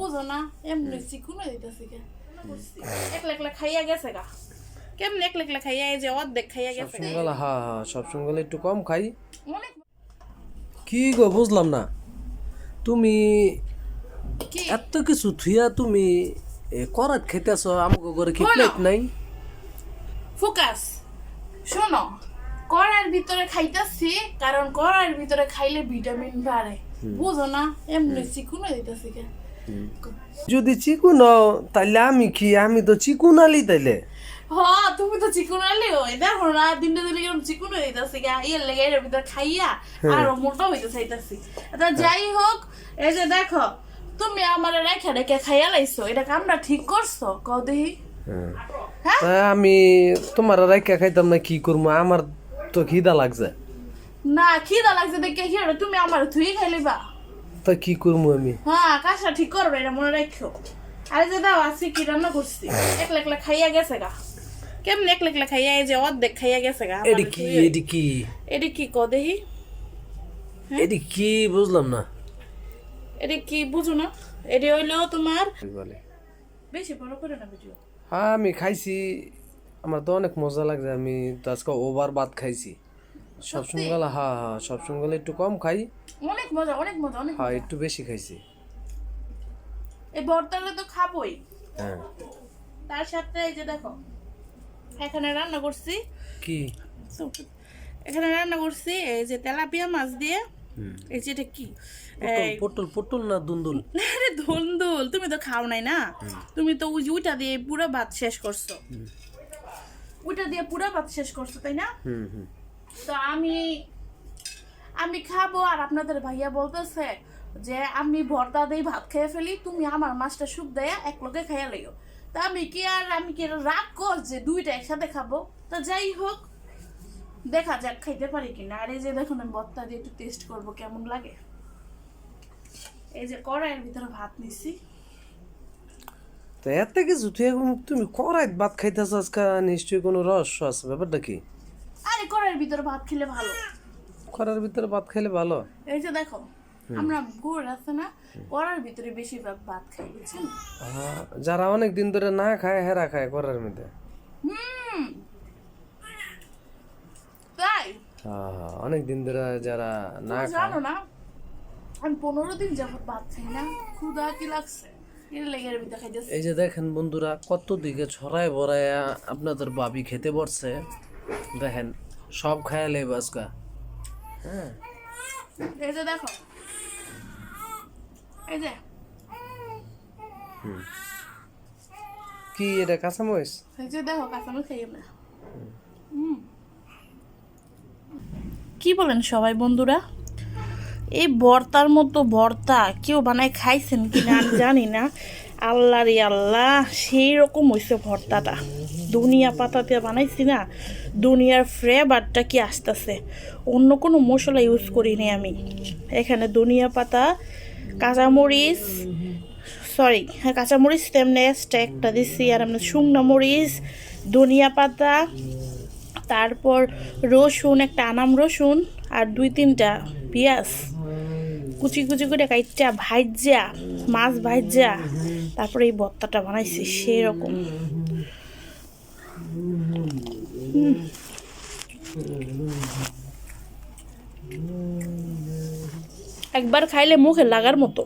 বুঝো না এমনি চিকুন দিতেছি কে একলা একলা খাইয়া গেছে গা কেমন একলা একলা খাইয়া এই যে অর্ধেক খাইয়া গেছে সবসময় হ্যাঁ সবসময় একটু কম খাই। অনেক কি গো বুঝলাম না, তুমি কি এত কিছু থুইয়া তুমি করাত খেতেছ, আমাকে ঘরে কি শোনো। প্লেট নাই? ফোকাস শোনো, কড়াইয়ের ভিতরে খাইতাছি কারণ কড়াইয়ের ভিতরে খাইলে ভিটামিন বাড়ে, বুঝো না এমনি চিকুন দিতেছি কে যদি চিকুন তাইলে আমি কি, আমি তো চিকুন আলি তাইলে। হ্যাঁ তুমি তো চিকুন আলি ওই দেখো না দিনটা দিনে কেমন চিকুন হয়ে যাইতাছি গা ইয়ের লেগে এর ভিতরে খাইয়া আর মোটা হইতে চাইতাছি। তা যাই হোক, এই যে দেখো তুমি আমার রেখে রেখে খাইয়া লাইছো, এটা কামটা ঠিক করছো কও দেখি। হ্যাঁ তা আমি তোমার রাইকা খাইতাম না, কি করবো, আমার তো খিদা লাগছে। না খিদা লাগছে দেখে কি হলো, তুমি আমার থুই খাইলিবা। তা কি করবো আমি? হ্যাঁ কাজটা ঠিক করবে, এটা মনে রাখো। আরে যে দাও আজকে কি রান্না করছি, একলা একলা খাইয়া গেছে গা কেমন একলা একলা খাইয়া এই যে অর্ধেক খাইয়া গেছে গা। এডি কি এডি কি এটি কি কও দেখি, এডি কি বুঝলাম না। এটি কি বুঝো না? এটি হইলো তোমার বলে বেশি বড় করে না ভিডিও। হ্যাঁ আমি খাইছি, আমার তো অনেক মজা লাগছে। আমি তো আজকে ওভার ভাত খাইছি। সবসময় গেলে হ্যাঁ হ্যাঁ সবসময় গেলে একটু কম খাই, অনেক মজা অনেক মজা অনেক হ্যাঁ মজা। একটু বেশি খাইছি। এই ভর্তাটা তো খাবোই, হ্যাঁ তার সাথে এই যে দেখো এখানে রান্না করছি, কি এখানে রান্না করছি এই যে তেলাপিয়া মাছ দিয়ে। এই যে এটা কি পটল পটল না দুন্দুল? আরে ধুন্দুল, তুমি তো খাও নাই না, তুমি তো ওই যে ওইটা দিয়ে পুরো ভাত শেষ করছো, ওইটা দিয়ে পুরো ভাত শেষ করছো তাই না? তো আমি খাবো আর আপনাদের ভাইয়া বলতেছে যে আমি ভর্তা দিয়ে ভাত খেয়ে ফেলি, তুমি আমার মাছটা সুপ দেয়া এক লোকে খাইয়া লইও। তা আমি কি রাগ কর যে দুইটা একসাথে খাবো। তা যাই হোক দেখা যাক খাইতে পারি কিনা। আর এই যে দেখুন আমি ভর্তা দিয়ে একটু টেস্ট করবো কেমন লাগে। এই যে কড়াইয়ের ভিতরে ভাত নিছি। তো এত কিছু তুই তুমি করাইত ভাত খাইতেছ আজকে, নিশ্চয়ই কোনো রহস্য আছে, ব্যাপারটা কি? আরে কড়াইয়ের ভিতরে ভাত খেলে ভালো, করার ভিতরে ভাত খাইলে ভালো। এই যে দেখো আমরা গুড় আছে না, কড়ার ভিতরে বেশিরভাগ ভাত খাই বুঝছেন। যারা অনেক দিন ধরে না খায় হেরা খায় করার মধ্যে। তাই অনেক দিন ধরে যারা না তুমি খায়। জানো না আমি 15 দিন যাবত ভাত খাই না, ক্ষুধা কি লাগছে এর লেগে এর ভিতরে খাইতেছি। এই যে দেখেন বন্ধুরা, কত দিকে ছড়ায় বড়াইয়া আপনাদের বাবি খেতে বসছে, দেখেন সব খায়ালে বাসকা। হ্যাঁ এই যে দেখো, এই যে কি এটা কাঁচামরিচ? এই যে দেখো কাঁচামরিচ খাই না। কি বলেন সবাই বন্ধুরা, এই ভর্তার মতো ভর্তা কেউ বানায় খাইছেন কিনা আমি জানি না। আল্লাহ রে আল্লাহ, সেই রকম হয়েছে ভর্তাটা, ধনিয়া পাতা দিয়ে বানাইছি না, ধনিয়ার ফ্লেভারটা কি আসতেছে। অন্য কোনো মশলা ইউজ করিনি আমি, এখানে ধনিয়া পাতা, কাঁচামরিচ, সরি হ্যাঁ কাঁচামরিচ তেমনি এক্সট্রা একটা দিচ্ছি, আর এমনি শুকনো মরিচ, ধনিয়া পাতা, তারপর রসুন, একটা আনাম রসুন আর 2-3টা পেঁয়াজ কুচি কুচি করে কাইটা ভাজা, মাছ ভাজা, তারপরে এই ভর্তাটা বানাইছি সেরকম। একবার খাইলে মুখে লাগার মতো।